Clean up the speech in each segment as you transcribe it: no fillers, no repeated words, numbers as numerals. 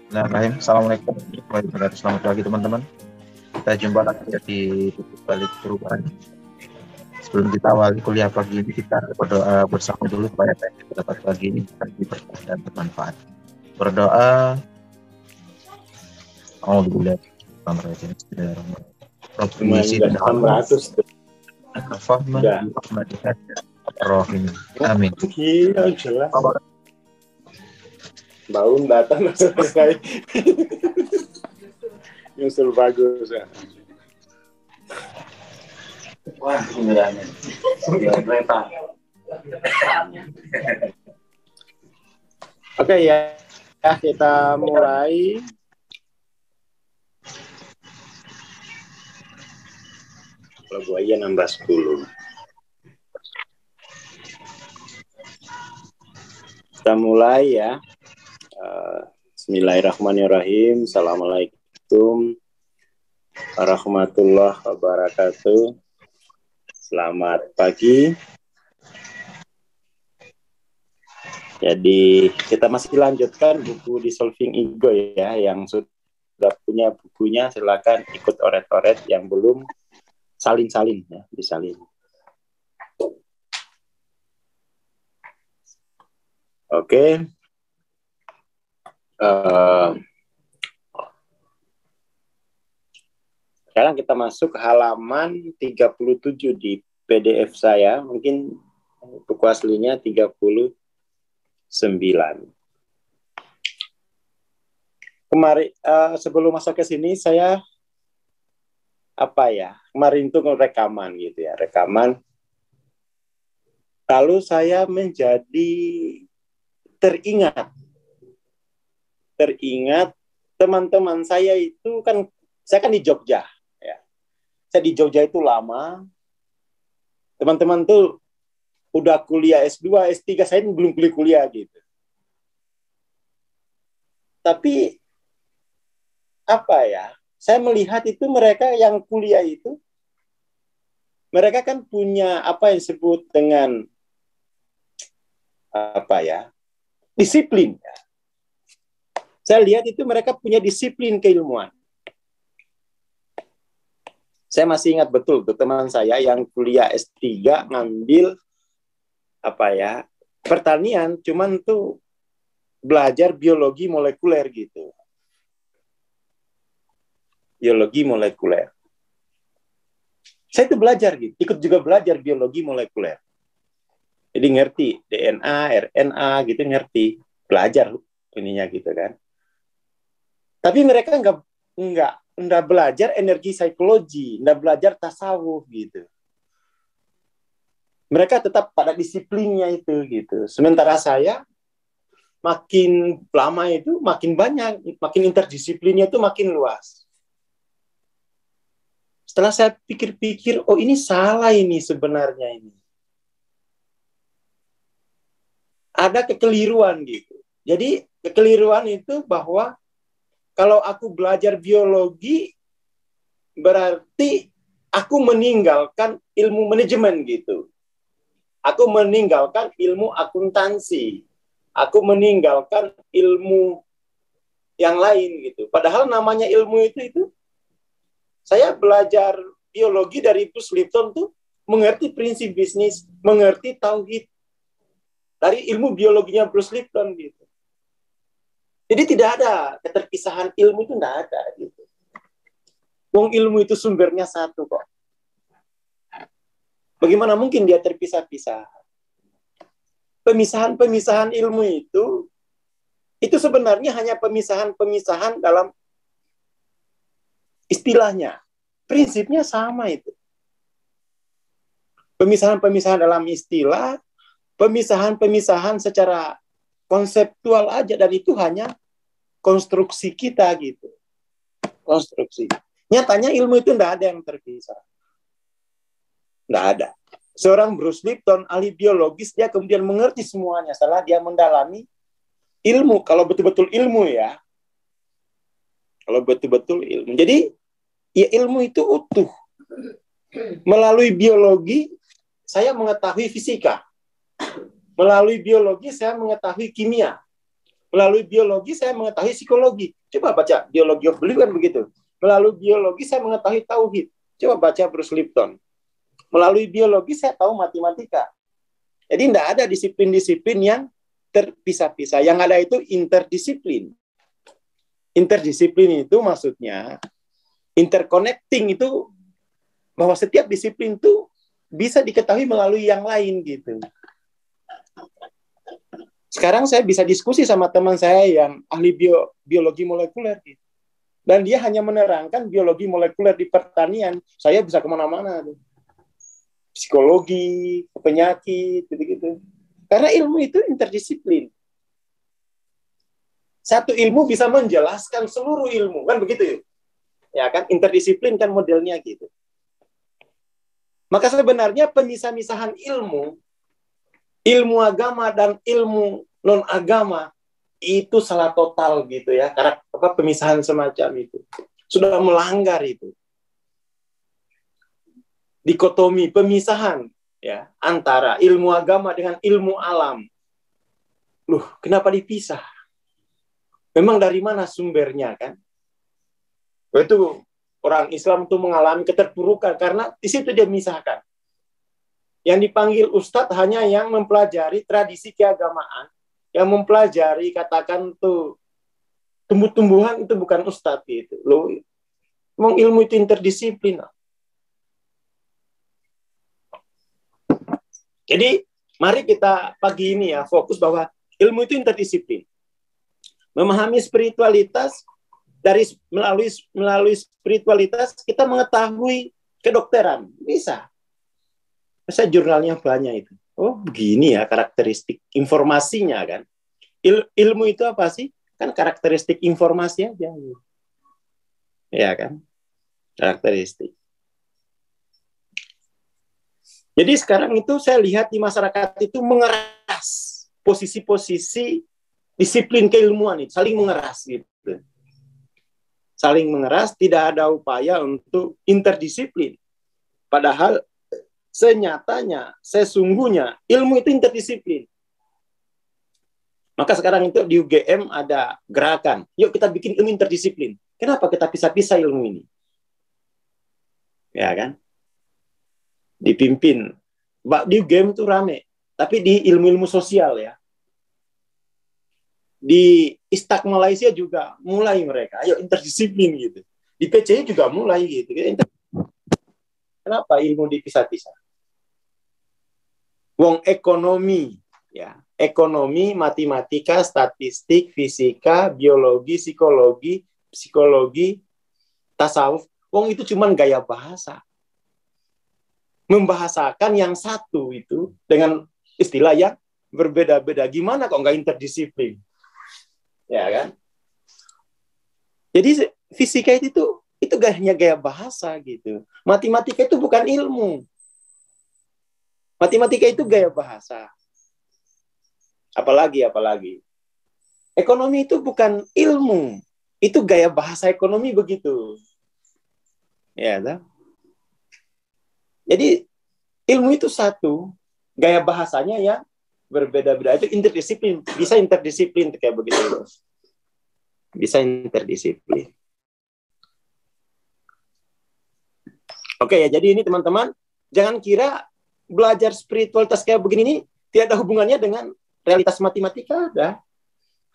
Nah, Rahim, Assalamualaikum warahmatullahi wabarakatuh. Selamat pagi teman-teman. Kita jumpa lagi di titik balik perubahan. Sebelum kita awali kuliah pagi ini, kita berdoa bersama dulu supaya apa yang kita dapat pagi ini bagi berkah dan bermanfaat. Berdoa, Alhamdulillah. Rabbi zidna ilma wa fahman Udah. bi rahmatika ya Rahim. Amin. Gila, jelas. Baru datang selesai. Nyusul bagus ya. Wah, sebenarnya. Kereta. Oke ya, kita mulai. Kalau gua aja nambah 10. Kita mulai ya. Bismillahirrahmanirrahim. Assalamualaikum warahmatullahi wabarakatuh. Selamat pagi. Jadi kita masih lanjutkan buku Dissolving Ego ya. Yang sudah punya bukunya silakan ikut oret-oret, yang belum salin-salin ya, disalin. Oke. Sekarang kita masuk halaman 37 di PDF saya. Mungkin buku aslinya 39. Kemarin sebelum masuk ke sini saya kemarin itu rekaman gitu ya, rekaman. Lalu saya menjadi teringat teman-teman saya itu kan, saya kan di Jogja ya. Saya di Jogja itu lama. Teman-teman tuh udah kuliah S2, S3, saya belum kuliah gitu. Tapi saya melihat itu mereka yang kuliah itu, mereka kan punya apa yang disebut dengan disiplin. Saya lihat itu mereka punya disiplin keilmuan. Saya masih ingat betul tuh teman saya yang kuliah S3 ngambil pertanian, cuman tuh belajar biologi molekuler gitu. Biologi molekuler. Saya itu belajar gitu, ikut juga belajar biologi molekuler. Jadi ngerti DNA, RNA gitu, ngerti, belajar ininya gitu kan. Tapi mereka enggak belajar energi psikologi, enggak belajar tasawuf gitu. Mereka tetap pada disiplinnya itu gitu. Sementara saya makin lama itu makin banyak, makin interdisiplinnya itu makin luas. Setelah saya pikir-pikir, oh ini salah ini sebenarnya ini. Ada kekeliruan gitu. Jadi kekeliruan itu bahwa kalau aku belajar biologi, berarti aku meninggalkan ilmu manajemen gitu. Aku meninggalkan ilmu akuntansi. Aku meninggalkan ilmu yang lain gitu. Padahal namanya ilmu itu saya belajar biologi dari Bruce Lipton tuh mengerti prinsip bisnis, mengerti tauhid dari ilmu biologinya Bruce Lipton gitu. Jadi tidak ada keterpisahan ilmu, itu tidak ada gitu. Wong ilmu itu sumbernya satu kok. Bagaimana mungkin dia terpisah-pisah? Pemisahan-pemisahan ilmu itu sebenarnya hanya pemisahan-pemisahan dalam istilahnya. Prinsipnya sama itu. Pemisahan-pemisahan dalam istilah, pemisahan-pemisahan secara konseptual aja, dan itu hanya konstruksi kita gitu. Konstruksi. Nyatanya ilmu itu tidak ada yang terpisah. Tidak ada. Seorang Bruce Lipton, ahli biologis, dia kemudian mengerti semuanya setelah dia mendalami ilmu. Kalau betul-betul ilmu ya. Kalau betul-betul ilmu. Jadi ya ilmu itu utuh. Melalui biologi, saya mengetahui fisika. Melalui biologi, saya mengetahui kimia. Melalui biologi, saya mengetahui psikologi. Coba baca Biology of Belief kan begitu. Melalui biologi saya mengetahui tauhid. Coba baca Bruce Lipton. Melalui biologi saya tahu matematika. Jadi tidak ada disiplin-disiplin yang terpisah-pisah. Yang ada itu interdisiplin. Interdisiplin itu maksudnya interconnecting itu bahwa setiap disiplin itu bisa diketahui melalui yang lain gitu. Sekarang saya bisa diskusi sama teman saya yang ahli biologi molekuler gitu. Dan dia hanya menerangkan biologi molekuler di pertanian. Saya bisa kemana-mana. Psikologi, penyakit, gitu-gitu. Karena ilmu itu interdisiplin. Satu ilmu bisa menjelaskan seluruh ilmu. Kan begitu ya kan? Interdisiplin kan modelnya gitu. Maka sebenarnya pemisah-misahan ilmu agama dan ilmu non-agama itu salah total gitu ya. Karena pemisahan semacam itu sudah melanggar itu. Dikotomi, pemisahan ya antara ilmu agama dengan ilmu alam. Loh, kenapa dipisah? Memang dari mana sumbernya kan? Itu orang Islam itu mengalami keterpurukan karena di situ dia memisahkan. Yang dipanggil ustadz hanya yang mempelajari tradisi keagamaan, yang mempelajari katakan tuh tumbuh-tumbuhan itu bukan ustadz gitu. Loh, memang ilmu itu interdisiplin. Jadi mari kita pagi ini ya fokus bahwa ilmu itu interdisiplin. Memahami spiritualitas melalui spiritualitas kita mengetahui kedokteran bisa. Saya jurnalnya banyak itu. Oh begini ya karakteristik informasinya kan. Ilmu itu apa sih? Kan karakteristik informasi aja. Ya kan? Karakteristik. Jadi sekarang itu saya lihat di masyarakat itu mengeras posisi-posisi disiplin keilmuan itu, saling mengeras gitu. Saling mengeras, tidak ada upaya untuk interdisiplin. Padahal senyatanya, sesungguhnya ilmu itu interdisiplin. Maka sekarang itu di UGM ada gerakan, yuk kita bikin ilmu interdisiplin. Kenapa kita pisah-pisah ilmu ini? Ya kan? Dipimpin. Di UGM itu rame, tapi di ilmu-ilmu sosial ya. Di Istak Malaysia juga mulai mereka, ayo interdisiplin gitu. Di PCI juga mulai gitu. Kenapa ilmu dipisah-pisah? Wong ekonomi, ya, ekonomi, matematika, statistik, fisika, biologi, psikologi, tasawuf. Wong itu cuman gaya bahasa. Membahasakan yang satu itu dengan istilah yang berbeda-beda. Gimana kok nggak interdisiplin? Ya kan? Jadi fisika itu hanya gaya bahasa gitu. Matematika itu bukan ilmu. Matematika itu gaya bahasa. Apalagi. Ekonomi itu bukan ilmu. Itu gaya bahasa ekonomi begitu. Ya kan? Jadi ilmu itu satu, gaya bahasanya yang berbeda-beda. Itu interdisiplin, bisa interdisiplin kayak begitu. Bisa interdisiplin. Oke ya, jadi ini teman-teman, jangan kira belajar spiritualitas kayak begini ini tidak ada hubungannya dengan realitas matematika ada.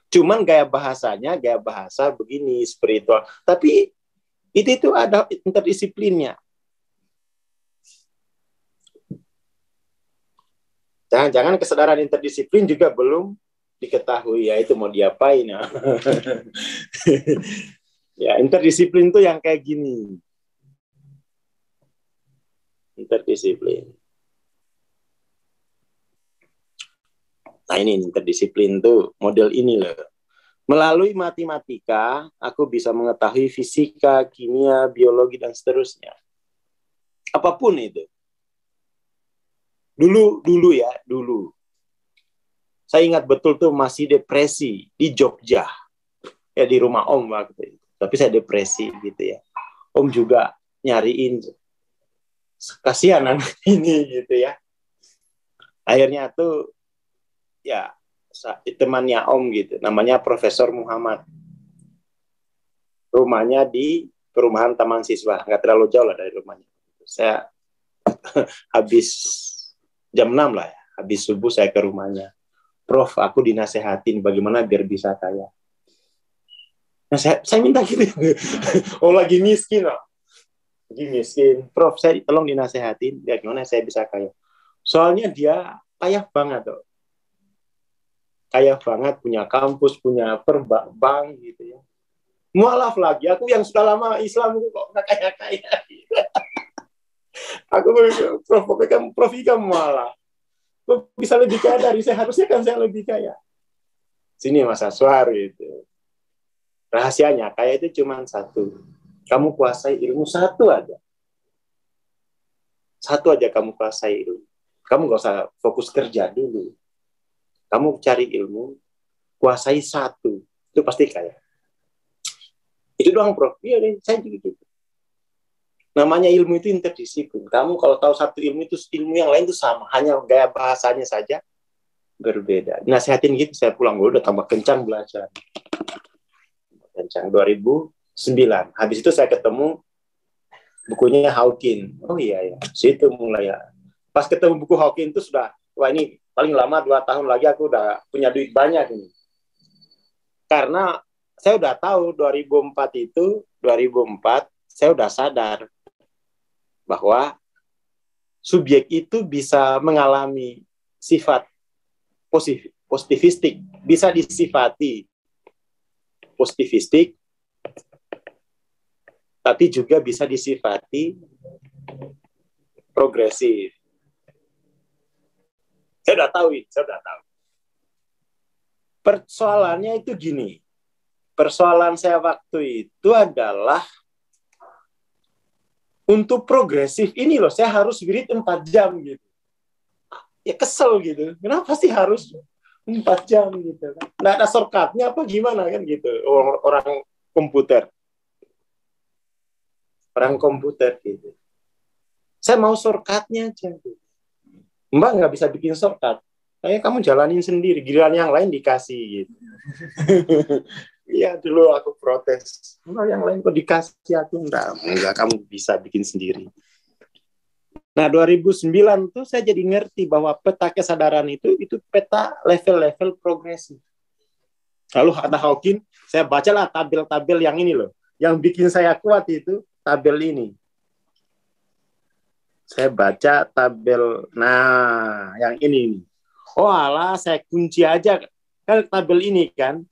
Cuman gaya bahasanya, gaya bahasa begini spiritual. Tapi itu ada interdisiplinnya. Jangan-jangan kesadaran interdisiplin juga belum diketahui, ya itu mau diapain ya. Ya, interdisiplin itu yang kayak gini. Interdisiplin. Nah ini interdisiplin tuh model ini loh. Melalui matematika, aku bisa mengetahui fisika, kimia, biologi, dan seterusnya. Apapun itu. Dulu. Saya ingat betul tuh masih depresi di Jogja. Ya di rumah Om waktu itu. Tapi saya depresi gitu ya. Om juga nyariin. Kasihan anak ini gitu ya. Akhirnya tuh ya temannya Om gitu. Namanya Profesor Muhammad. rumahnya di perumahan Taman Siswa, nggak terlalu jauh lah dari rumahnya. Saya habis jam 6 lah ya, habis subuh saya ke rumahnya. Prof, aku dinasehatin bagaimana biar bisa kaya. Nah, saya minta gitu. Oh, lagi miskin loh. Lagi miskin. Prof, saya tolong dinasehatin biar gimana saya bisa kaya. Soalnya dia kaya banget tuh. Kaya banget, punya kampus, punya bank gitu ya. Mualaf lagi, aku yang sudah lama Islam kok nggak kaya-kaya. Aku Prof kamu malah. Kok bisa lebih kaya dari saya? Harusnya kan saya lebih kaya. Sini Mas Aswar gitu. Rahasianya, kaya itu cuma satu. Kamu kuasai ilmu satu aja. Satu aja kamu kuasai ilmu. Kamu nggak usah fokus kerja dulu. Kamu cari ilmu, kuasai satu. Itu pasti kaya. Itu doang, Prof. Iya deh, saya juga gitu. Namanya ilmu itu interdisiplin. Kamu kalau tahu satu ilmu itu ilmu yang lain itu sama, hanya gaya bahasanya saja berbeda. Nasihatin gitu, saya pulang gue udah tambah kencang belajar. Kencang 2009. Habis itu saya ketemu bukunya Hawking. Oh iya ya, situ mulai ya. Pas ketemu buku Hawking itu sudah, wah ini paling lama 2 tahun lagi aku udah punya duit banyak ini. Karena saya udah tahu 2004 saya udah sadar bahwa subjek itu bisa mengalami sifat positivistik, bisa disifati positivistik, tapi juga bisa disifati progresif. Saya udah tahu. Persoalannya itu gini, persoalan saya waktu itu adalah untuk progresif ini loh, saya harus wirid 4 jam gitu. Ya kesel gitu. Kenapa sih harus 4 jam gitu? Nggak ada shortcut-nya apa gimana kan gitu. Orang komputer. Orang komputer gitu. Saya mau shortcut-nya aja gitu. Mbak nggak bisa bikin shortcut. Kayak kamu jalanin sendiri. Giliran yang lain dikasih gitu. Iya, dulu aku protes. Enggak, yang lain kok dikasih aku. Enggak, kamu bisa bikin sendiri. Nah, 2009 tuh saya jadi ngerti bahwa peta kesadaran itu peta level-level progresif. Lalu kata Hawking, saya bacalah tabel-tabel yang ini loh. Yang bikin saya kuat itu tabel ini. Saya baca tabel, nah yang ini. Oh alah, saya kunci aja. Kan tabel ini kan.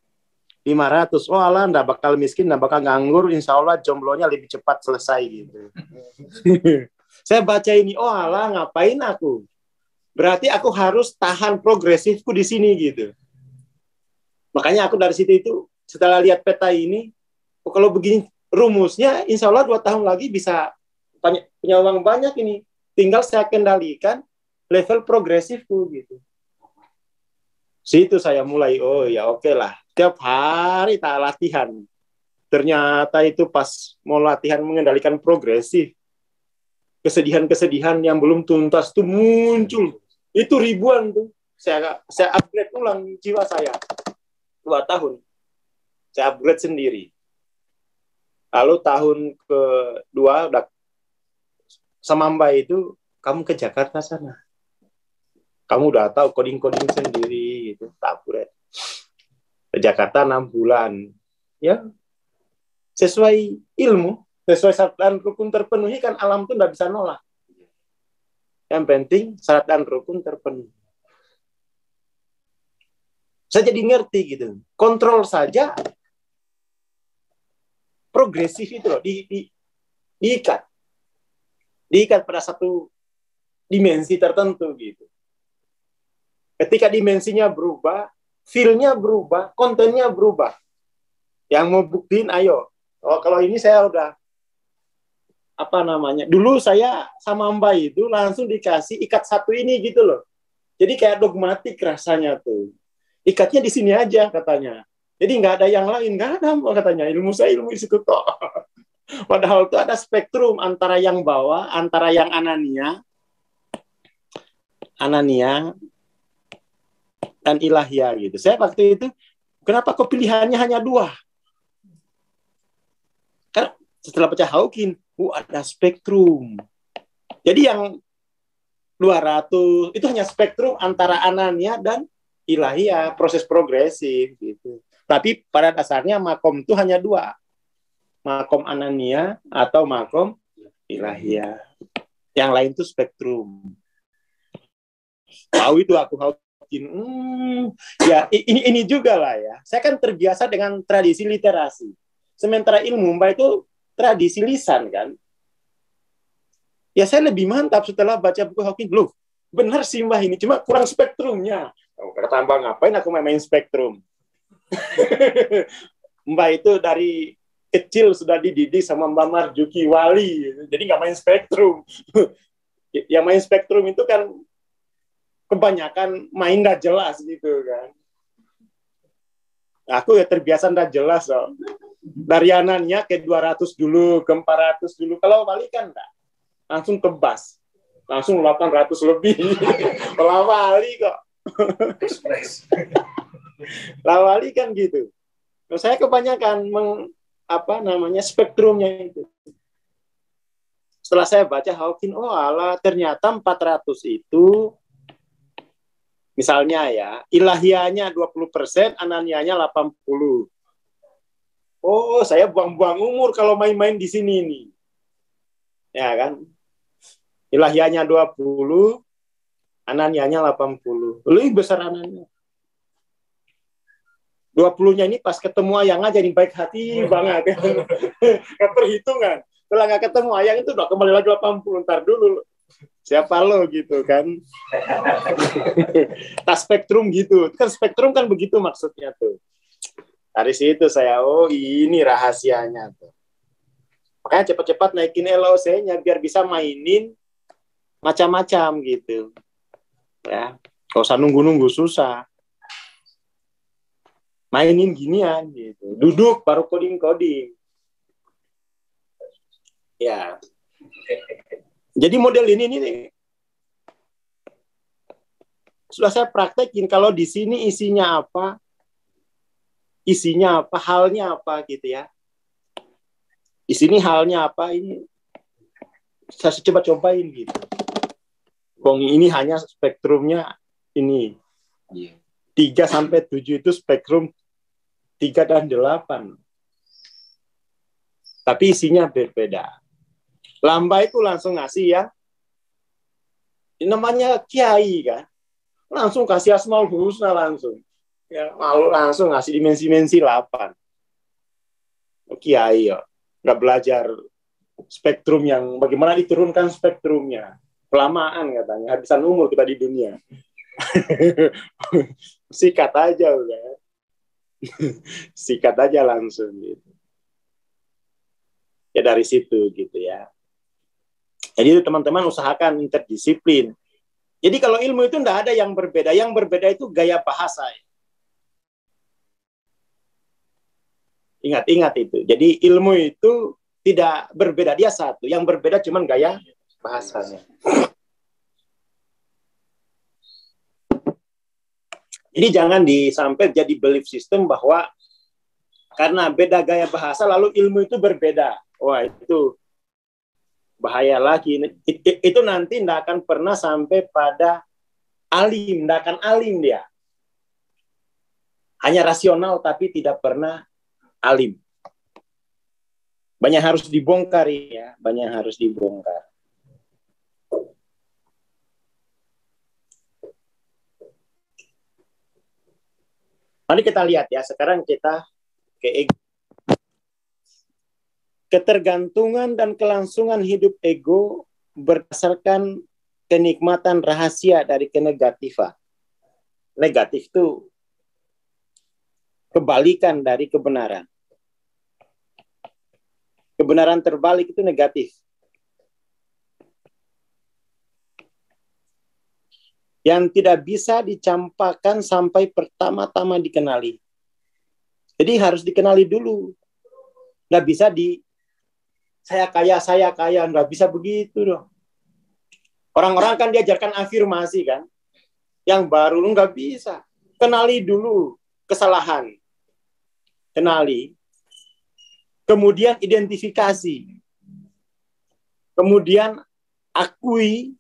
500, oh alah, nggak bakal miskin, nggak bakal nganggur, insya Allah jomblonya lebih cepat selesai gitu. Saya baca ini, oh alah, ngapain aku? Berarti aku harus tahan progresifku di sini gitu. Makanya aku dari situ itu, setelah lihat peta ini, oh, kalau begini rumusnya, insya Allah 2 tahun lagi bisa punya uang banyak ini. Tinggal saya kendalikan level progresifku gitu. Situ saya mulai, oh ya oke lah. Tiap hari tak latihan. Ternyata itu pas mau latihan mengendalikan progresif, kesedihan-kesedihan yang belum tuntas tuh muncul. Itu ribuan tuh. Saya upgrade ulang jiwa saya. 2 tahun. Saya upgrade sendiri. Lalu tahun kedua udah sama Mbak itu, kamu ke Jakarta sana. Kamu udah tahu coding-coding sendiri gitu, upgrade. Ke Jakarta 6 bulan. Ya, sesuai ilmu, sesuai syarat dan rukun terpenuhi kan alam itu nggak bisa nolak. Yang penting syarat dan rukun terpenuhi. Saya jadi ngerti gitu. Kontrol saja progresif itu loh, diikat. Diikat pada satu dimensi tertentu gitu. Ketika dimensinya berubah, feel-nya berubah, kontennya berubah. Yang mau buktiin, ayo. Oh, kalau ini saya udah, dulu saya sama Mbak itu langsung dikasih ikat satu ini gitu loh. Jadi kayak dogmatik rasanya tuh. Ikatnya di sini aja katanya. Jadi nggak ada yang lain, nggak ada katanya. Ilmu saya ilmu itu kok. Padahal itu ada spektrum antara yang bawah, antara yang anania, dan ilahiyah gitu. Saya waktu itu, kenapa kok pilihannya hanya 2? Setelah pecah Hawking, ada spektrum. Jadi yang 200 itu hanya spektrum antara Anania dan Ilahiyah, proses progresif gitu. Tapi pada dasarnya makom itu hanya dua, makom Anania atau makom Ilahiyah. Yang lain itu spektrum. Tahu itu aku Hawking. Ya ini juga lah ya. Saya kan terbiasa dengan tradisi literasi. Sementara ilmu Mbak itu tradisi lisan kan. Ya saya lebih mantap setelah baca buku Hawking. Loh, benar sih Mbak ini, cuma kurang spektrumnya. Kata Mbak, ngapain aku main spektrum? Mbak itu dari kecil sudah dididik sama Mbak Marjuki Wali, jadi nggak main spektrum. Yang main spektrum itu kan kebanyakan main nggak jelas gitu kan. Aku ya terbiasa nggak jelas loh. Dari Anania ke 200 dulu, ke 400 dulu. Kalau Wali kan enggak. Langsung tebas. Langsung 800 lebih. Kalau Wali kok. Lawali kan gitu. Nah, saya kebanyakan spektrumnya itu. Setelah saya baca Hawking, oh alah, ternyata 400 itu misalnya ya, ilahiyahnya 20%, ananianya 80%. Oh, saya buang-buang umur kalau main-main di sini nih. Ya kan? Ilahiyahnya 20, ananianya 80. Lebih besar anania. 20-nya ini pas ketemu Ayang aja nih, baik hati banget. Keperhitungan. Setelah nggak ketemu Ayang itu udah kembali lagi 80. Ntar dulu. Siapa lo gitu kan. Tas spektrum gitu. Kan spektrum kan begitu maksudnya tuh. Dari situ saya, oh ini rahasianya tuh. Makanya cepat-cepat naikin LOC-nya biar bisa mainin macam-macam gitu. Ya, kalau usah nunggu-nunggu susah. Mainin ginian gitu. Duduk baru coding-coding. Ya. Jadi model ini nih sudah saya praktekin, kalau di sini isinya apa, halnya apa gitu ya. Di sini halnya apa, ini saya coba-cobain gitu. Bong ini hanya spektrumnya ini. 3 sampai 7 itu spektrum 3 dan 8. Tapi isinya berbeda. Lamba itu langsung ngasih ya. Ini namanya kiai kan. Langsung kasih Asmaul Husna langsung. Ya, langsung ngasih dimensi-dimensi 8. Kiai ya. Nggak belajar spektrum yang bagaimana diturunkan spektrumnya. Kelamaan katanya, habisan umur kita di dunia. Sikat aja udah. Sikat aja langsung gitu. Ya dari situ gitu ya. Jadi teman-teman usahakan interdisiplin. Jadi kalau ilmu itu enggak ada yang berbeda. Yang berbeda itu gaya bahasa. Ingat-ingat itu. Jadi ilmu itu tidak berbeda, dia satu. Yang berbeda cuma gaya bahasanya. Jadi jangan sampai jadi belief system bahwa karena beda gaya bahasa lalu ilmu itu berbeda. Wah, itu bahaya lagi. Itu nanti tidak akan pernah sampai pada alim, tidak akan alim dia. Hanya rasional tapi tidak pernah alim. Banyak harus dibongkar ya, banyak harus dibongkar. Mari kita lihat ya, sekarang kita ke ego. Ketergantungan dan kelangsungan hidup ego berdasarkan kenikmatan rahasia dari kenegatifan. Negatif itu kebalikan dari kebenaran. Kebenaran terbalik itu negatif. Yang tidak bisa dicampakkan sampai pertama-tama dikenali. Jadi harus dikenali dulu. Nggak bisa saya kaya, nggak bisa begitu dong. Orang-orang kan diajarkan afirmasi kan. Yang baru nggak bisa. Kenali dulu kesalahan. Kenali kemudian identifikasi, kemudian akui,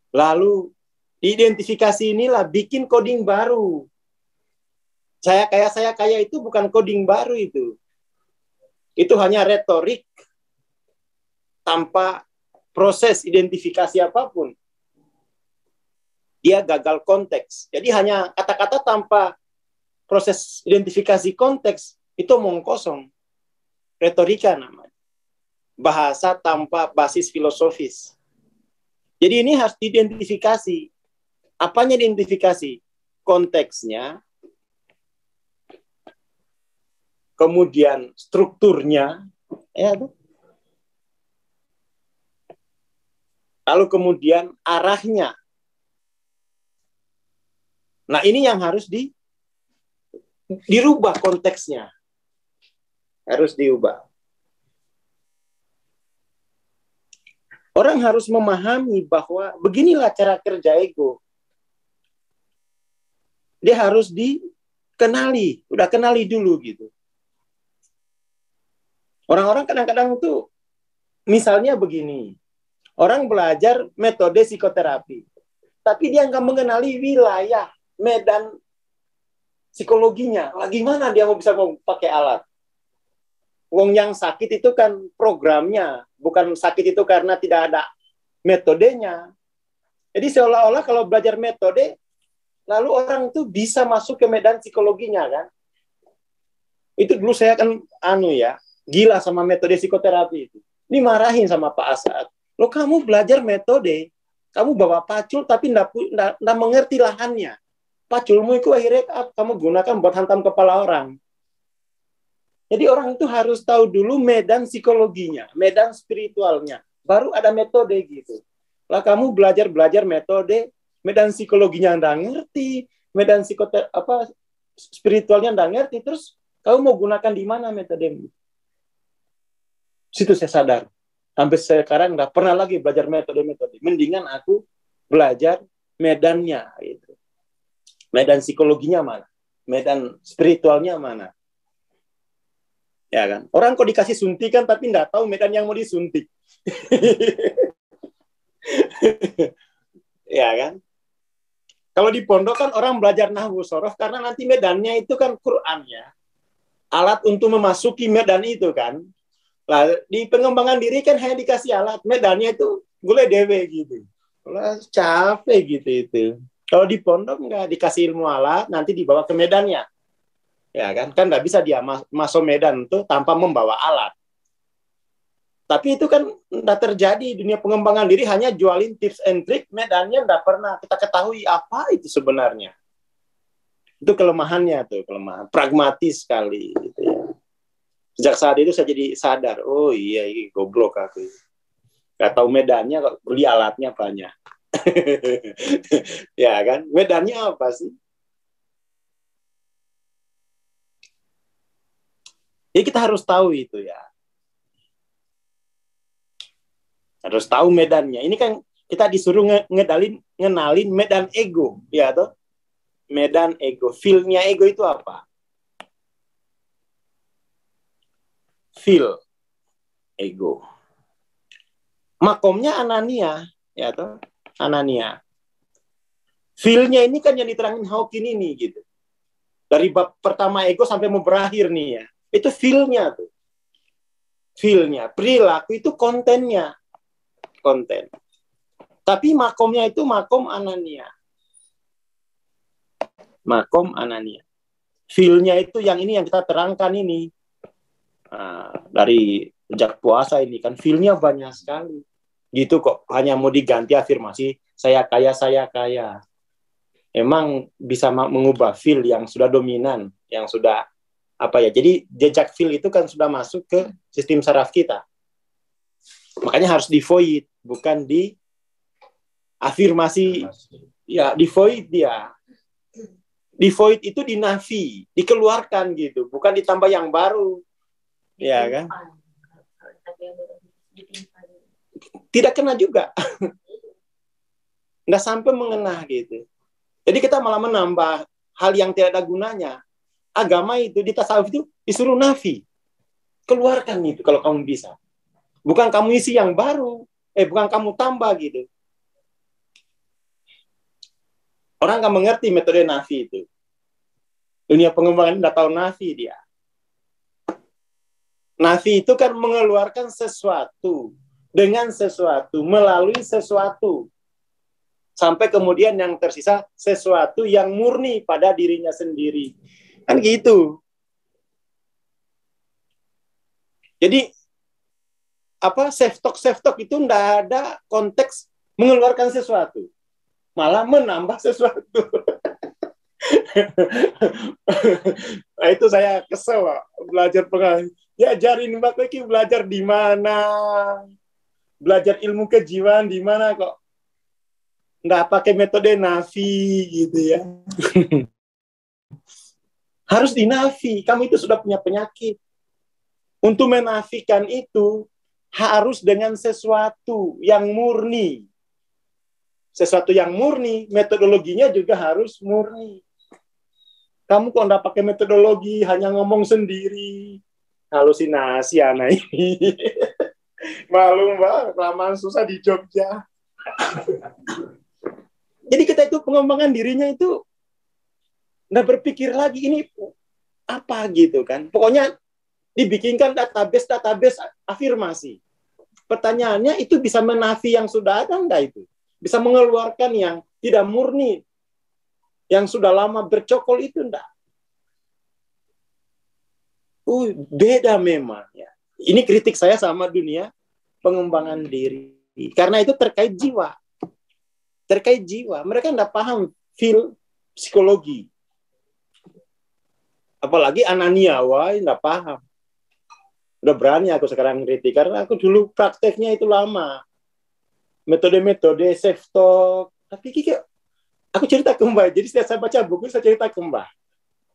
lalu identifikasi inilah bikin coding baru. Saya kaya itu bukan coding baru itu. Itu hanya retorik tanpa proses identifikasi apapun. Dia gagal konteks. Jadi hanya kata-kata tanpa proses identifikasi konteks itu omong kosong. Retorika namanya. Bahasa tanpa basis filosofis. Jadi ini harus diidentifikasi. Apanya identifikasi? Konteksnya, kemudian strukturnya, ya, lalu kemudian arahnya. Nah, ini yang harus dirubah konteksnya. Harus diubah. Orang harus memahami bahwa beginilah cara kerja ego. Dia harus dikenali, udah kenali dulu gitu. Orang-orang kadang-kadang tuh misalnya begini, orang belajar metode psikoterapi, tapi dia nggak mengenali wilayah, medan psikologinya. Lah gimana dia mau pakai alat? Wong yang sakit itu kan programnya, bukan sakit itu karena tidak ada metodenya. Jadi seolah-olah kalau belajar metode, lalu orang itu bisa masuk ke medan psikologinya kan? Itu dulu saya kan gila sama metode psikoterapi itu. Ini marahin sama Pak Asad. Lo kamu belajar metode, kamu bawa pacul tapi nggak mengerti lahannya. Paculmu itu akhirnya kamu gunakan buat hantam kepala orang. Jadi orang itu harus tahu dulu medan psikologinya, medan spiritualnya. Baru ada metode gitu. Lah kamu belajar metode, medan psikologinya nggak ngerti, medan spiritualnya nggak ngerti, terus kamu mau gunakan di mana metodemu? Situ saya sadar. Sampai sekarang nggak pernah lagi belajar metode-metode. Mendingan aku belajar medannya. Gitu. Medan psikologinya mana? Medan spiritualnya mana? Ya kan? Orang kok dikasih suntikan tapi nggak tahu medan yang mau disuntik. Ya kan? Kalau di pondok kan orang belajar nahwu sorof karena nanti medannya itu kan Quran ya. Alat untuk memasuki medan itu kan. Lah, di pengembangan diri kan hanya dikasih alat, medannya itu gule dewe gitu. Lah, capek gitu itu. Kalau di pondok nggak dikasih ilmu alat, nanti dibawa ke medannya. Ya kan nggak bisa dia masuk medan tuh tanpa membawa alat. Tapi itu kan nggak terjadi. Dunia pengembangan diri hanya jualin tips and trick, medannya nggak pernah kita ketahui apa itu sebenarnya. Itu kelemahannya tuh, kelemahan pragmatis sekali gitu ya. Sejak saat itu saya jadi sadar, oh iya ini goblok aku. Nggak tahu medannya, kok beli alatnya banyak. Ya kan, medannya apa sih? Jadi kita harus tahu itu ya. Harus tahu medannya. Ini kan kita disuruh ngenalin medan ego, ya toh? Medan ego. Feel-nya ego itu apa? Feel ego. Makomnya Anania, ya toh? Anania. Feel-nya ini kan yang diterangin Hawking ini gitu. Dari bab pertama ego sampai mau berakhir nih ya. Itu feel-nya tuh. Feel-nya. Perilaku itu kontennya. Konten. Tapi makomnya itu makom Anania. Makom Anania. Feel-nya itu yang ini yang kita terangkan ini. Nah, dari sejak puasa ini kan feel-nya banyak sekali. Gitu kok. Hanya mau diganti afirmasi. Saya kaya, saya kaya. Emang bisa mengubah feel yang sudah dominan. Yang sudah jadi jejak feel itu kan sudah masuk ke sistem saraf kita. Makanya harus di void, bukan di afirmasi. Ya, di void dia. Di void itu dinafi, dikeluarkan gitu, bukan ditambah yang baru. Ya kan? Tidak kena juga. Nggak sampai mengena gitu. Jadi kita malah menambah hal yang tidak ada gunanya. Agama itu di tasawuf itu disuruh nafi. keluarkan itu kalau kamu bisa. Bukan kamu isi yang baru, bukan kamu tambah gitu. Orang nggak mengerti metode nafi itu. Dunia pengembangan nggak tahu nafi dia. Nafi itu kan mengeluarkan sesuatu dengan sesuatu, melalui sesuatu. Sampai kemudian yang tersisa sesuatu yang murni pada dirinya sendiri. Kan gitu. Jadi self talk itu tidak ada konteks mengeluarkan sesuatu, malah menambah sesuatu. Nah, itu saya kesel belajar pengalaman. Diajarin Mbak Koki belajar di mana, belajar ilmu kejiwaan di mana kok nggak pakai metode nafi gitu ya. Harus dinafi. Kamu itu sudah punya penyakit. Untuk menafikan itu harus dengan sesuatu yang murni. Sesuatu yang murni, metodologinya juga harus murni. Kamu kok nggak pakai metodologi, hanya ngomong sendiri. Halusinasi anak ini. Malu Mbak, kelamaan susah di Jogja. Jadi kita itu pengembangan dirinya itu nggak berpikir lagi ini apa gitu kan. Pokoknya dibikinkan database afirmasi. Pertanyaannya itu bisa menafi yang sudah ada enggak itu? Bisa mengeluarkan yang tidak murni, yang sudah lama bercokol itu enggak? Beda memang ya. Ini kritik saya sama dunia pengembangan diri. Karena itu terkait jiwa. Terkait jiwa. Mereka enggak paham feel psikologi. Apalagi Anania, enggak paham. Udah berani aku sekarang kritik, karena aku dulu prakteknya itu lama. Metode-metode self-talk. Tapi aku cerita ke Mbak, jadi setiap saya baca buku, saya cerita ke Mbak.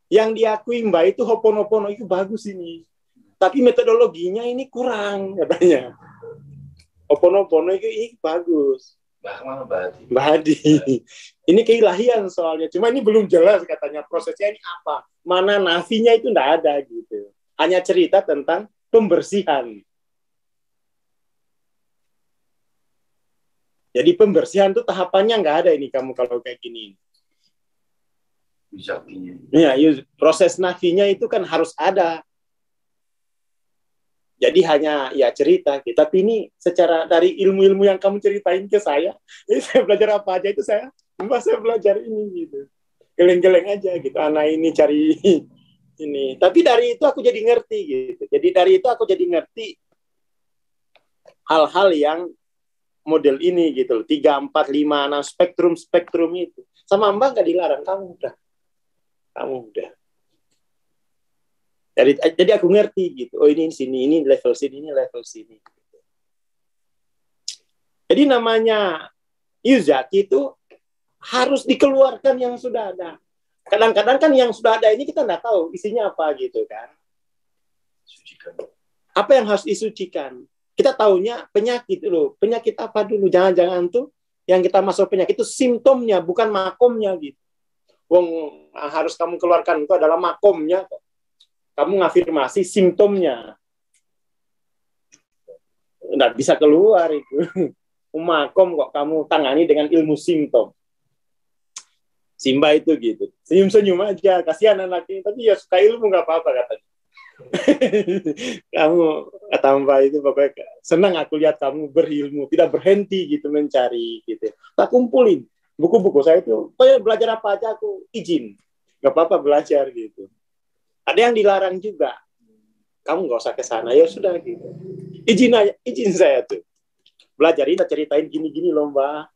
Yang diakui Mbak itu Ho'oponopono, itu bagus ini. Tapi metodologinya ini kurang, katanya. Ho'oponopono itu bagus. Mbak Hadi. Ini keilahian soalnya, cuma ini belum jelas katanya prosesnya ini apa. Mana nafinya itu enggak ada gitu. Hanya cerita tentang pembersihan. Jadi pembersihan itu tahapannya nggak ada ini kamu kalau kayak gini. Ya, proses nafinya itu kan harus ada. Jadi hanya ya cerita. Tapi ini secara dari ilmu-ilmu yang kamu ceritain ke saya, jadi saya belajar apa aja itu saya belajar ini gitu. Geleng-geleng aja gitu. Anak ini cari ini. Tapi dari itu aku jadi ngerti gitu. Jadi dari itu aku jadi ngerti hal-hal yang model ini gitu. 3, 4, 5, 6 spektrum itu. Sama Mbak nggak dilarang, kamu udah. Jadi aku ngerti gitu. Oh ini sini, ini level sini, ini level sini. Jadi namanya Yuzaki itu harus dikeluarkan yang sudah ada. Kadang-kadang kan yang sudah ada ini kita nggak tahu isinya apa gitu kan. Apa yang harus disucikan? Kita taunya penyakit dulu. Penyakit apa dulu? Jangan-jangan tuh yang kita masuk penyakit itu simptomnya, bukan makomnya gitu. Harus kamu keluarkan itu adalah makomnya. Kamu ngafirmasi simptomnya. Nggak bisa keluar itu. Makom kok kamu tangani dengan ilmu simptom. Simba itu gitu. Senyum-senyum aja, kasihan anaknya. Tapi ya suka ilmu nggak apa-apa katanya. Kamu kata Mbak itu pokoknya senang aku lihat kamu berilmu, tidak berhenti gitu mencari gitu. Tak kumpulin buku-buku saya itu. Pokoknya belajar apa aja aku izin. Nggak apa-apa belajar gitu. Ada yang dilarang juga. Kamu nggak usah ke sana. Ya sudah gitu. Izin saya tuh. Belajarin, ceritain gini-gini loh Mbak.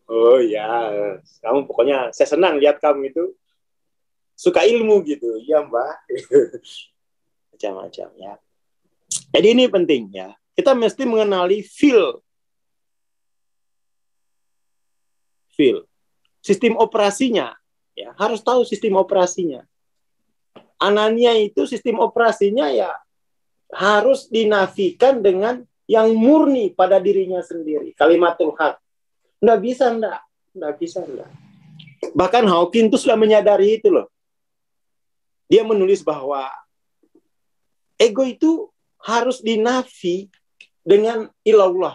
Oh ya, kamu pokoknya saya senang lihat kamu itu suka ilmu gitu, ya Mbak. Macam-macam ya. Jadi ini penting ya. Kita mesti mengenali feel, sistem operasinya. Ya, harus tahu sistem operasinya. Anania itu sistem operasinya ya harus dinafikan dengan yang murni pada dirinya sendiri. Kalimatul haq. Nggak bisa. Bahkan Hawking itu sudah menyadari itu loh. Dia menulis bahwa ego itu harus dinafi dengan ilallah.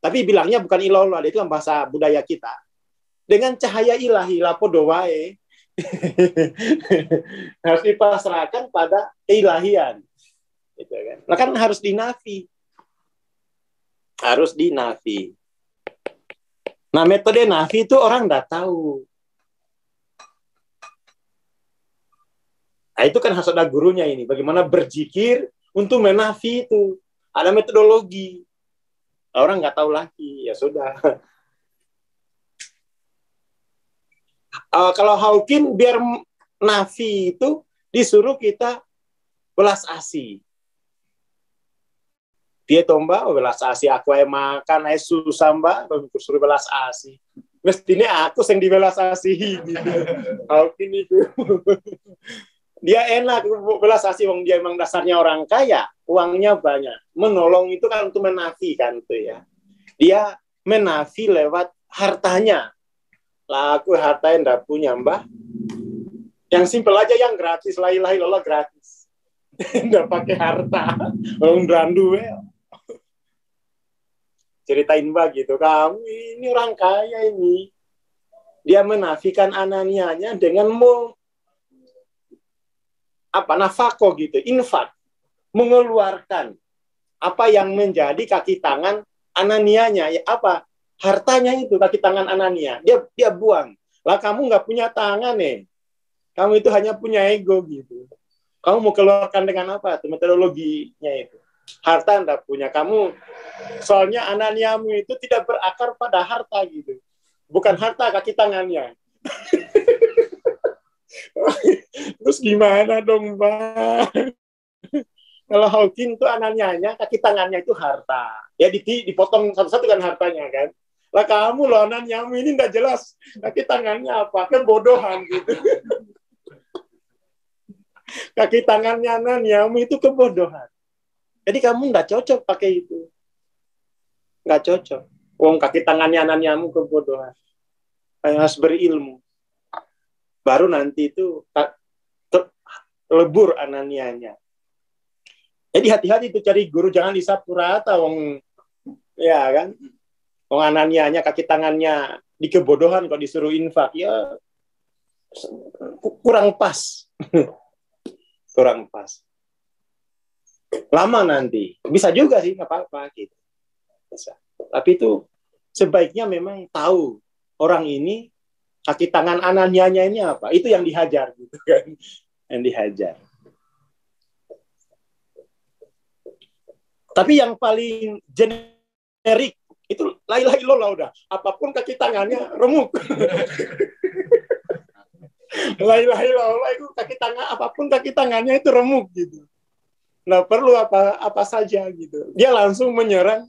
Tapi bilangnya bukan ilallah, itu kan bahasa budaya kita. Dengan cahaya ilahi, lapodo wae. Harus dipasrahkan pada keilahian. Gitu kan. Nah kan harus dinafi. Harus dinafi. Nah metode nafi itu orang nggak tahu. Nah itu kan harus ada gurunya ini. Bagaimana berzikir untuk menafi itu. Ada metodologi. Orang nggak tahu lagi. Ya sudah. Kalau Hawking biar nafi itu disuruh kita belas asih. Dia tomba belas asih aku makan susah mbak suruh belas asih. Mestinya aku yang dibelas asih gitu. Hawking itu. Dia enak belas asih wong dia emang dasarnya orang kaya, uangnya banyak. Menolong itu kan untuk menafi kan tuh ya. Dia menafi lewat hartanya. Lah aku harta yang enggak punya mbah. Yang simpel aja yang gratis, la ilaha illallah gratis. Enggak pakai harta. Orang brandu ya. Ceritain mbah gitu, kamu ini orang kaya ini. Dia menafikan ananianya dengan nafako gitu, infak, mengeluarkan apa yang menjadi kaki tangan ananianya, ya apa? Hartanya itu kaki tangan Anania, dia buang. Lah kamu nggak punya tangan nih, kamu itu hanya punya ego gitu. Kamu mau keluarkan dengan apa? Itu metodologinya itu. Harta nggak punya kamu, soalnya Ananiamu itu tidak berakar pada harta gitu, bukan harta kaki tangannya. Terus gimana dong, Mbak? Kalau Hawking itu Ananianya, kaki tangannya itu harta. Ya dipotong satu-satu kan hartanya kan. Lah kamu loh Ananiamu ini nggak jelas kaki tangannya apa, kebodohan gitu. Kaki tangannya Ananiamu itu kebodohan. Jadi kamu nggak cocok pakai itu. Nggak cocok. Wong kaki tangannya Ananiamu kebodohan. Harus berilmu. Baru nanti itu lebur Ananianya. Jadi hati-hati itu cari guru, jangan disapu rata wong ya kan. Wong Ananianya kaki tangannya di kebodohan kalau disuruh infak ya kurang pas. Kurang pas. Lama nanti. Bisa juga sih enggak apa-apa gitu. Bisa. Tapi itu sebaiknya memang tahu orang ini kaki tangan Ananianya ini apa. Itu yang dihajar gitu kan. Yang dihajar. Tapi yang paling generik itu la ilaha illallah udah. Apapun kaki tangannya remuk. La ilaha illallah itu kaki tangan, apapun kaki tangannya itu remuk gitu. Nah perlu apa saja gitu. Dia langsung menyerang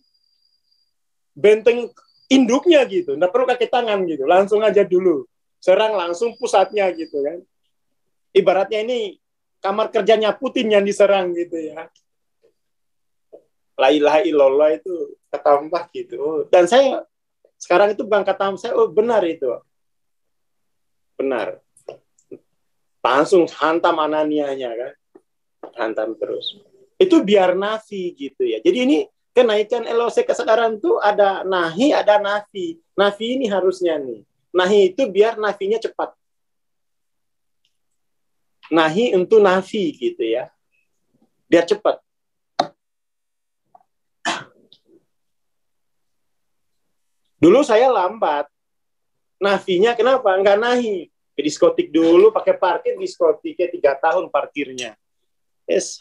benteng induknya gitu. Nah perlu kaki tangan gitu. Langsung aja dulu. Serang langsung pusatnya gitu kan. Ibaratnya ini kamar kerjanya Putin yang diserang gitu ya. La ilaha illallah itu ketambah gitu. Dan saya sekarang itu bukan kata saya, oh benar itu. Benar. Langsung hantam Ananianya kan. Hantam terus. Itu biar nafi gitu ya. Jadi ini kenaikan LOC kesadaran tuh ada nahi, ada nafi. Nafi ini harusnya nih. Nahi itu biar nafinya cepat. Nahi untuk nafi gitu ya. Biar cepat. Dulu saya lambat. Nafinya kenapa? Enggak nahi. Ke diskotik dulu, pakai parkir diskotiknya 3 tahun parkirnya.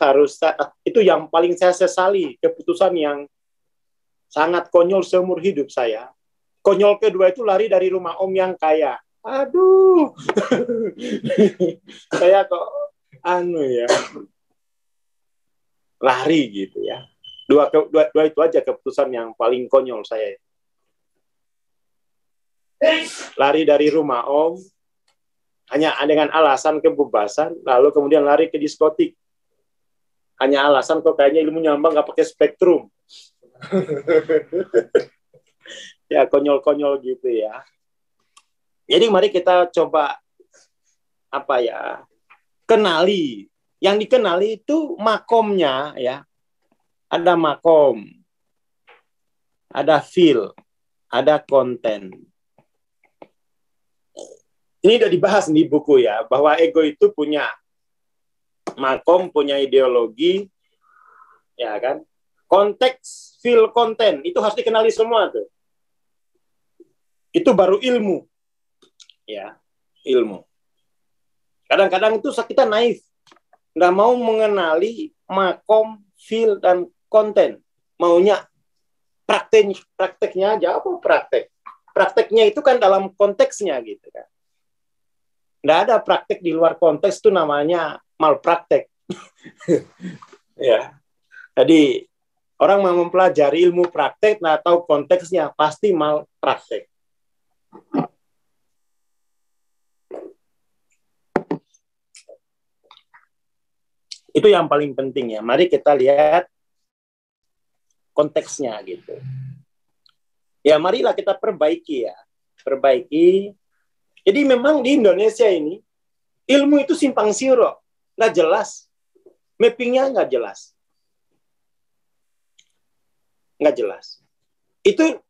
Harus itu yang paling saya sesali, keputusan yang sangat konyol seumur hidup saya. Konyol kedua itu lari dari rumah om yang kaya. Aduh. Saya kok ya. Lari gitu ya. Dua itu aja keputusan yang paling konyol saya. Lari dari rumah om hanya dengan alasan kebebasan, lalu kemudian lari ke diskotik. Hanya alasan kok kayaknya ilmu nyambang nggak pakai spektrum. Ya konyol-konyol gitu ya. Jadi mari kita coba kenali. Yang dikenali itu makomnya ya. ada makom, ada feel, ada konten. Ini udah dibahas di buku ya, bahwa ego itu punya makom, punya ideologi, ya kan? Konteks, feel, konten, itu harus dikenali semua tuh. Itu baru ilmu, ya, ilmu. Kadang-kadang itu kita naif, nggak mau mengenali makom, feel, dan konten. Maunya prakteknya aja. Apa praktek? Prakteknya itu kan dalam konteksnya gitu kan. Nggak ada praktek di luar konteks, itu namanya malpraktek. Ya. Jadi orang mau mempelajari ilmu praktek, nggak tahu konteksnya, pasti malpraktek. Itu yang paling penting ya. Mari kita lihat konteksnya gitu. Ya marilah kita perbaiki ya. Perbaiki. Jadi memang di Indonesia ini, ilmu itu simpang siur, nggak jelas. Mappingnya nggak jelas. Nggak jelas. Itu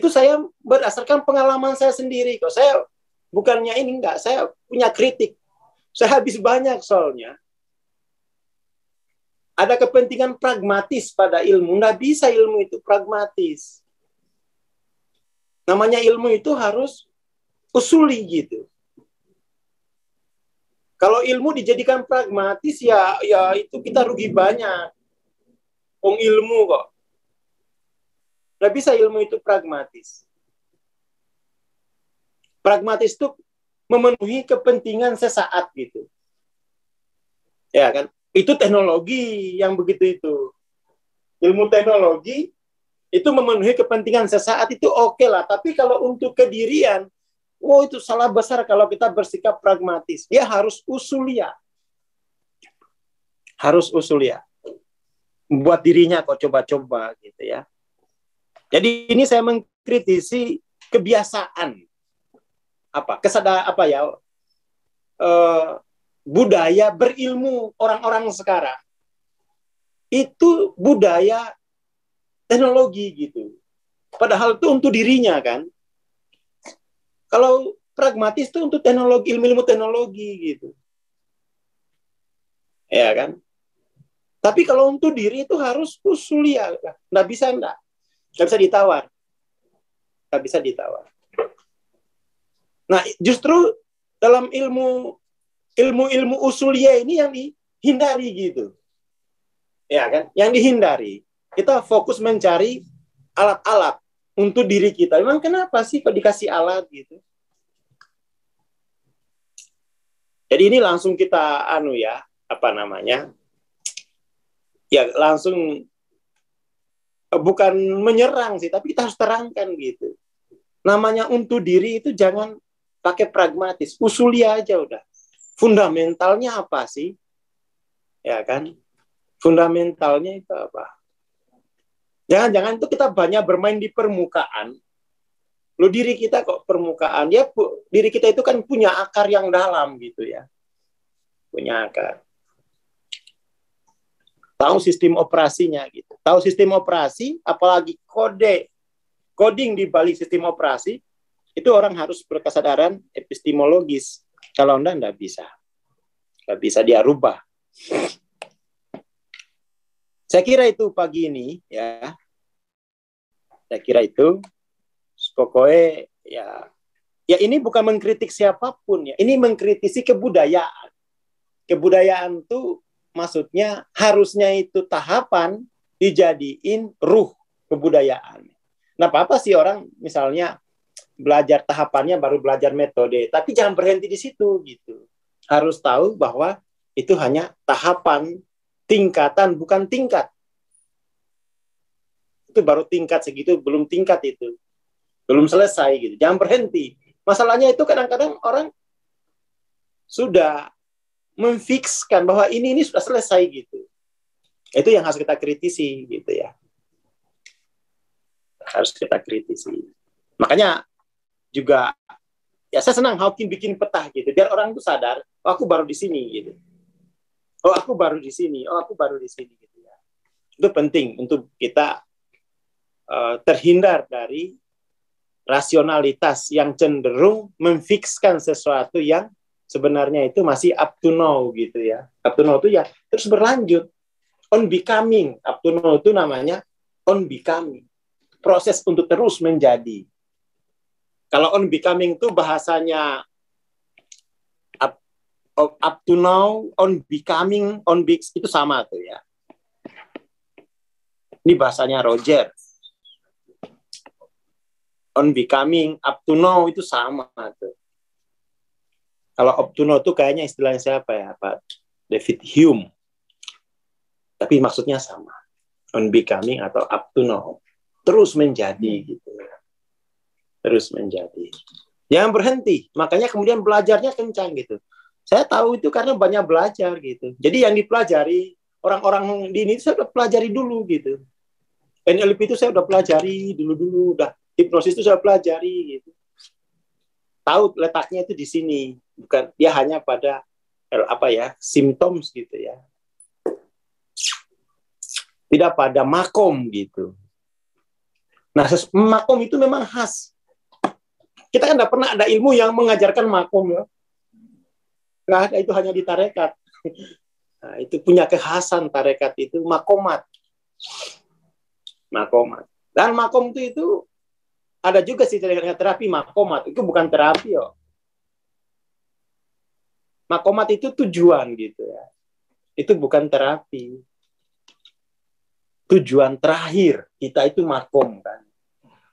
saya berdasarkan pengalaman saya sendiri kok. Saya bukannya ini enggak, saya punya kritik. Saya habis banyak soalnya. Ada kepentingan pragmatis pada ilmu. Nggak bisa ilmu itu pragmatis. Namanya ilmu itu harus usuli gitu. Kalau ilmu dijadikan pragmatis ya itu kita rugi banyak. Ilmu kok. Nggak bisa ilmu itu pragmatis. Pragmatis itu memenuhi kepentingan sesaat gitu. Ya kan? Itu teknologi yang begitu itu. Ilmu teknologi itu memenuhi kepentingan sesaat itu oke lah. Tapi kalau untuk kedirian, itu salah besar kalau kita bersikap pragmatis. Dia harus usulia. Harus usulia. Buat dirinya kok coba-coba gitu ya. Jadi ini saya mengkritisi kebiasaan budaya berilmu orang-orang sekarang. Itu budaya teknologi gitu. Padahal itu untuk dirinya kan. Kalau pragmatis itu untuk teknologi, ilmu teknologi gitu. Ya kan? Tapi kalau untuk diri itu harus usulia. Nggak bisa ditawar. Nggak bisa ditawar. Nah, justru dalam ilmu usulia ini yang dihindari gitu. Ya kan? Yang dihindari. Kita fokus mencari alat-alat untuk diri kita. Memang kenapa sih kok dikasih alat gitu? Jadi ini langsung kita ya langsung bukan menyerang sih, tapi kita harus terangkan gitu. Namanya untuk diri itu jangan pakai pragmatis, usuli aja udah. Fundamentalnya apa sih? Ya kan? Fundamentalnya itu apa? Jangan-jangan itu kita banyak bermain di permukaan. Lo diri kita kok permukaan. Ya, diri kita itu kan punya akar yang dalam gitu ya. Punya akar. Tahu sistem operasinya gitu. Tahu sistem operasi, apalagi coding di balik sistem operasi, itu orang harus berkesadaran epistemologis. Kalau enggak bisa. Nggak bisa dia rubah. Saya kira itu pagi ini ya. Saya kira itu pokoknya ya ini bukan mengkritik siapapun ya. Ini mengkritisi kebudayaan. Kebudayaan itu maksudnya harusnya itu tahapan dijadiin ruh kebudayaan. Nah, apa sih orang misalnya belajar tahapannya baru belajar metode, tapi jangan berhenti di situ gitu. Harus tahu bahwa itu hanya tahapan, tingkatan, bukan tingkat. Itu baru tingkat segitu, belum tingkat itu. Belum selesai gitu. Jangan berhenti. Masalahnya itu kadang-kadang orang sudah memfikskan bahwa ini sudah selesai gitu. Itu yang harus kita kritisi gitu ya. Harus kita kritisi. Makanya juga ya saya senang Hawking bikin peta gitu biar orang tuh sadar aku baru di sini gitu. Oh, aku baru di sini. Oh, aku baru di sini gitu ya. Itu penting untuk kita terhindar dari rasionalitas yang cenderung memfikskan sesuatu yang sebenarnya itu masih up to now gitu ya. Up to now itu ya terus berlanjut. On becoming. Up to now itu namanya on becoming. Proses untuk terus menjadi. Kalau on becoming itu bahasanya up to now, on becoming, itu sama tuh ya. Ini bahasanya Roger. On becoming, up to now itu sama tuh. Kalau up to now itu kayaknya istilahnya siapa ya, Pak? David Hume. Tapi maksudnya sama. On becoming atau up to now. Terus menjadi gitu. Terus menjadi. Jangan berhenti. Makanya kemudian belajarnya kencang gitu. Saya tahu itu karena banyak belajar gitu. Jadi yang dipelajari orang-orang di ini saya udah pelajari dulu gitu. NLP itu saya udah pelajari dulu, udah hipnosis itu saya pelajari gitu. Tahu letaknya itu di sini, bukan dia hanya pada symptoms gitu ya. Tidak pada makom gitu. Nah, makom itu memang khas. Kita kan tidak pernah ada ilmu yang mengajarkan makom ya. Nggak ada, itu hanya di tarekat. Nah, itu punya kekhasan tarekat itu makomat. Makomat. Dan makom itu ada juga sih terapi makomat. Itu bukan terapi yo. Makomat itu tujuan gitu ya. Itu bukan terapi. Tujuan terakhir kita itu makom kan.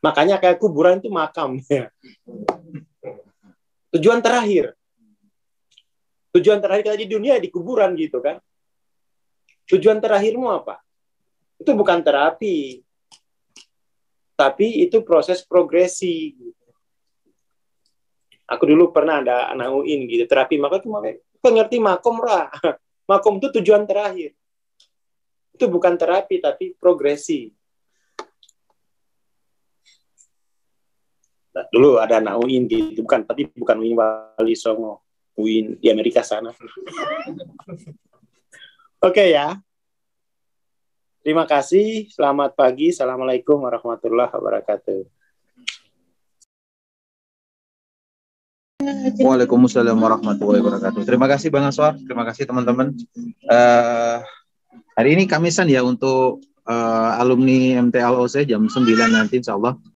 Makanya kayak kuburan itu makam ya. Tujuan terakhir. Tujuan terakhir kita di dunia di kuburan gitu kan. Tujuan terakhirmu apa? Itu bukan terapi. Tapi itu proses progresi. Aku dulu pernah ada anak UIN gitu, terapi maka itu ngerti makom lah. Makom itu tujuan terakhir. Itu bukan terapi tapi progresi. Nah, dulu ada anak UIN gitu, tapi bukan UIN Wali Songo. UIN di Amerika sana. Oke ya. Terima kasih. Selamat pagi. Assalamualaikum warahmatullahi wabarakatuh. Waalaikumsalam warahmatullahi wabarakatuh. Terima kasih Bang Aswar. Terima kasih teman-teman. Hari ini Kamisan ya untuk alumni MTLOC jam 9 nanti insya Allah.